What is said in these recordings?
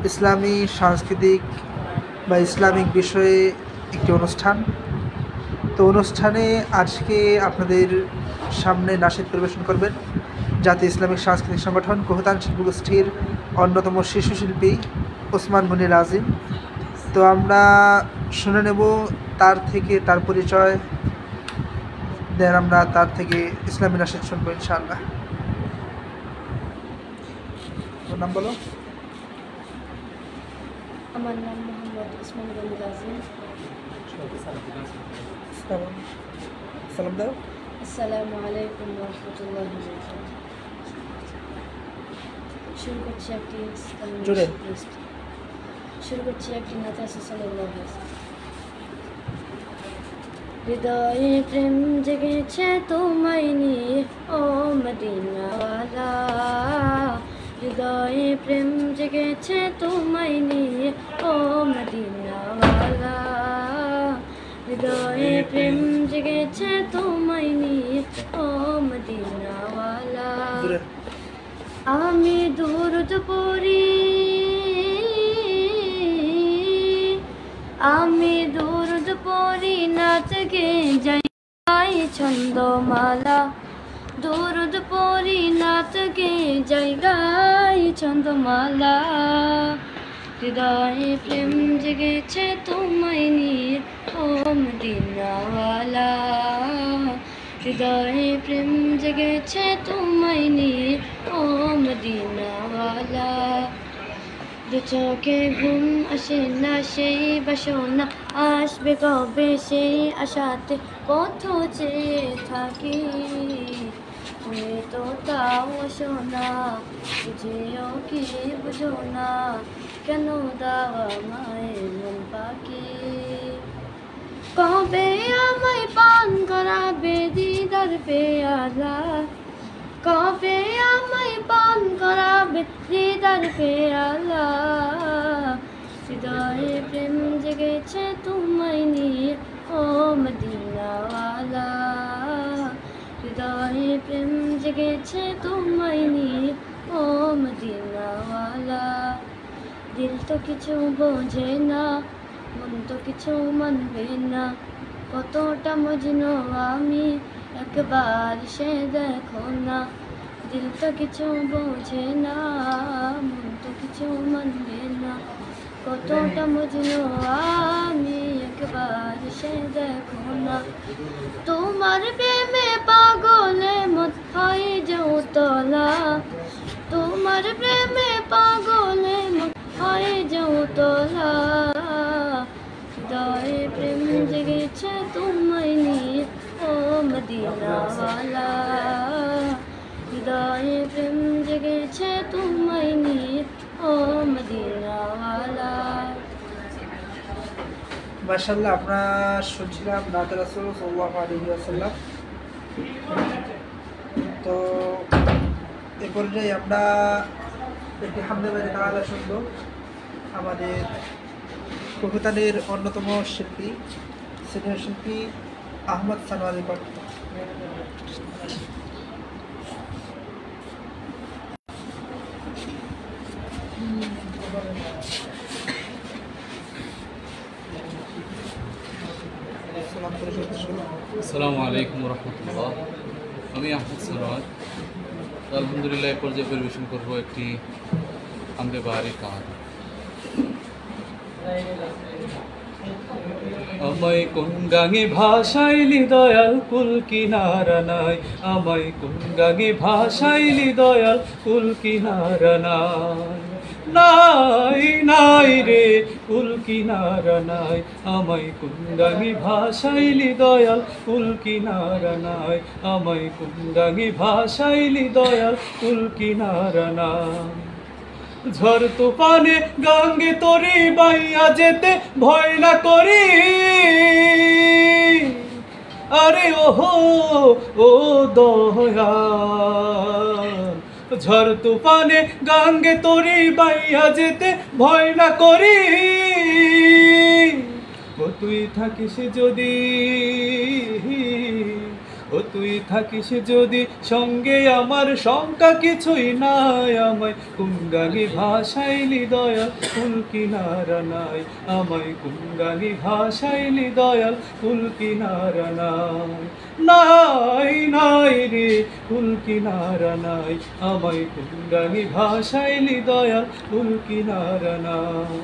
ইসলামী সাংস্কৃতিক বা ইসলামিক বিষয়ে একটি অনুষ্ঠান। তো অনুষ্ঠানে আজকে আপনাদের সামনে নাশিদ পরিবেশন করবেন জাতীয় ইসলামিক সাংস্কৃতিক সংগঠন কোহতান শিল্পগোষ্ঠীর অন্যতম শিশু শিল্পী ওসমান গনির আজিম। তো আমরা শুনে নেব তার থেকে তার পরিচয়, দেন আমরা তার থেকে ইসলামী নাশিদ শুনবো ইনশাআল্লাহ। ওর নাম বলো। আমার নাম মোহাম্মদ ওসমান গনি আজিম। সালাম দাও। আসসালামু আলাইকুম ওয়া রাহমাতুল্লাহি ওয়া বারাকাতুহু। শুরু করছি একটি নাতে সাল্লাল্লাহু আলাইহি ওয়াসাল্লাম। হৃদয়ে প্রেম জেগেছে তোমায় নিয়ে ও মদিনাওয়ালা, হৃদয়ে প্রেম জেগেছে তোমায় নিয়ে ও মদিনাওয়ালা, হৃদয়ে প্রেম জেগেছে তোমায় নিয়ে ও মদিনাওয়ালা। আমি দুরুদ পড়ি, আমি দুরুদ পড়ি, নাচ গে যাই ছন্দমালা, দুরুদ পড়ি, নাচ গে যাই ছন্দমালা। হৃদয়ে প্রেম জেগেছে তোমায় নিয়ে ও মদিনাওয়ালা, হৃদয়ে প্রেম জেগেছে তোমায় নিয়ে ও মদিনাওয়ালা। দু চোখে ঘুম আসে না সেই বাসনা, আসবে কবে সেই আশাতে পথ চেয়ে থাকি। তুমি তো তাও আসো না, বুঝেও কি বুঝো না, কেন দাওয়া মায়ের মন পাখি। কবে আমায় পান করাবে দিদার পেয়ালা, কবে আমায় পান করাবে দিদার পেয়ালা। হৃদয়ে প্রেম জেগেছে তোমায় নিয়ে ও মদিনাওয়ালা, হৃদয়ে প্রেম জেগেছে তোমায় নিয়ে ও মদিনাওয়ালা। দিল তো কিছু বোঝে না, মন তো কিছু মানবে না, কতটা মজনু আমি একবার সে দেখো না। দিল তো কিছু বোঝে না, মন তো কিছু মানবে না, কতটা মজনু আমি একবার সে দেখো না। তোমার প্রেমে পাগলে মত হয় যে উতলা, তোমার প্রেমে পাগলে মত হয় যে উতলা। হৃদয়ে প্রেম জেগেছে তোমায় নিয়ে ও মদিনাওয়ালা, হৃদয়ে প্রেম জেগেছে তোমায় নিয়ে ও মদিনাওয়ালা। মাশাআল্লাহ, আমরা শুনছিলাম নাতে রাসূল সাল্লাল্লাহু আলাইহি ওয়াসাল্লাম। তো এ পর্যায়ে আমরা একটি হামদে বাড়ি তাআলা শুনবো আমাদের কোহতানের অন্যতম শিল্পী, সিনিয়র শিল্পী আহমদ সানোয়ারের কণ্ঠে। আসসালামু আলাইকুম রহমতুল্লাহ। আমি আহমদ সানোয়ার। আলহামদুলিল্লাহ এ পর্যায়ে পরিবেশন করব একটি হামদে বাড়ির কাহানি। আমায় কোন গাঙে ভাসাইলি দয়াল কুল কিনারা নাই, আমায় কোন গাঙে ভাসাইলি দয়াল কুল কিনারা নাই, নাই নাই রে কুল কিনারা নাই, আমায় কোন গাঙে ভাসাইলি দয়াল কুল কিনারা নাই, আমায় কোন গাঙে ভাসাইলি দয়াল কুল কিনারা নাই। ঝড় তুফানে গাঙ্গে তরি বাইয়া যেতে ভয় না করি, আরে ওহো ও দয়াল। ঝড় তুফানে গাঙ্গে তরি বাইয়া যেতে ভয় না করি, ও তুই থাকিস যদি, ও ও তুই থাকিস যদি সঙ্গে আমার শঙ্কা কিছুই নাই আমায় কোন গালি ভাসাইলি দয়াল কুল কিনারা নাই আমায় কোন গালি ভাসাইলি দয়াল কুল কিনারা নাই নাই নাই রে কুল কিনারা নাই আমায় কোন গালি ভাসাইলি দয়াল কুল কিনারা নাই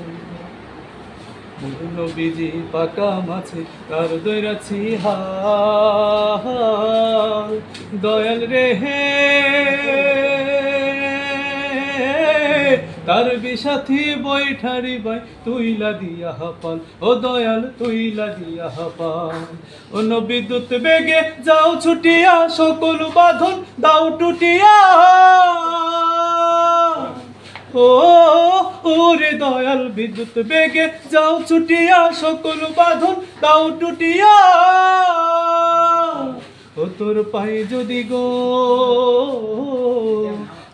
নবীজি পাকা মাছে তার দৈরাছি হাল দয়াল রে হে তার বিসাথী বৈঠারি বাই তুইলা দিয়া হাপাল ও দয়াল তুইলা দিয়া হাপাল ও বিদ্যুৎ বেগে যাও ছুটিয়া সকল বাঁধন দাও টুটিয়া ও ওরে দয়াল বিদ্যুৎ বেগে যাও ছুটিয়া সকল বাঁধন দাও টুটিয়া ও তোর পাই যদি গো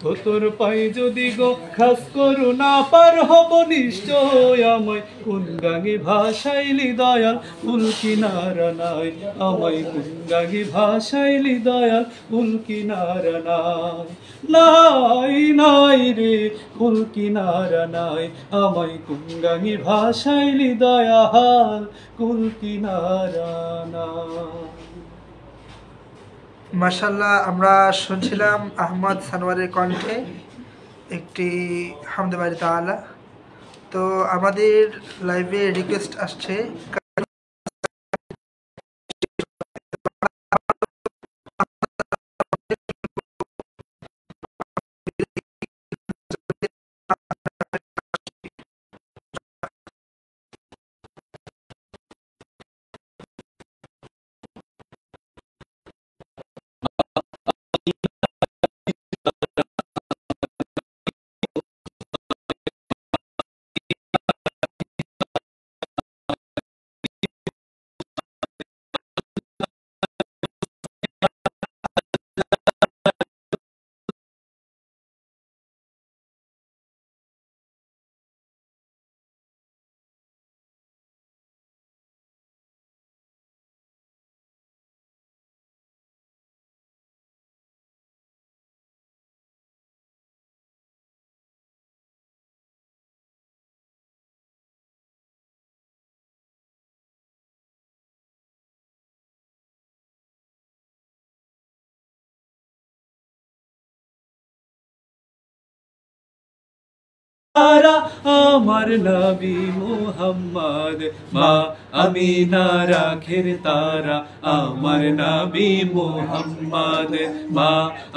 ও তোর পাই যদি গো খাস করুণা পার হব নিশ্চয় আমায় কোন গাঙে ভাসাইলি দয়াল কুল কিনারা নাই আমায় কোন গাঙে ভাসাইলি দয়াল কুল কিনারা নাই নাই নাই রে কুল কিনারা নাই আমায় কোন গাঙে ভাসাইলি দয়াল কুল কিনারা নাই। মাশাআল্লাহ, আমরা শুনছিলাম আহমদ সানোয়ারের কণ্ঠে একটি হামদে বাড়ি তাআলা। তো আমাদের লাইভে রিকোয়েস্ট আসছে আমার নবী মুহাম্মদ মা আমিনা রাখের তারা আমার নবী মুহাম্মদ মা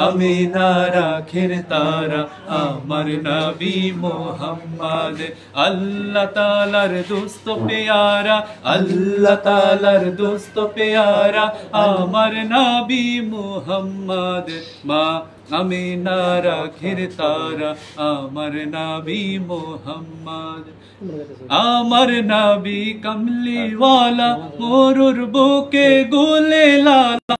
আমিনা রাখের তারা আমার নবী মুহাম্মদ আল্লাহ তাআলার দোস্ত পেয়ারা আল্লাহ তাআলার দোস্ত পেয়ারা আমার নবী মুহাম্মদ মা আমিনা রাখের তারা আমার নবী মুহাম্মদ আমার নবী কমলিওয়ালা মোরুর বুকে গোলে লালা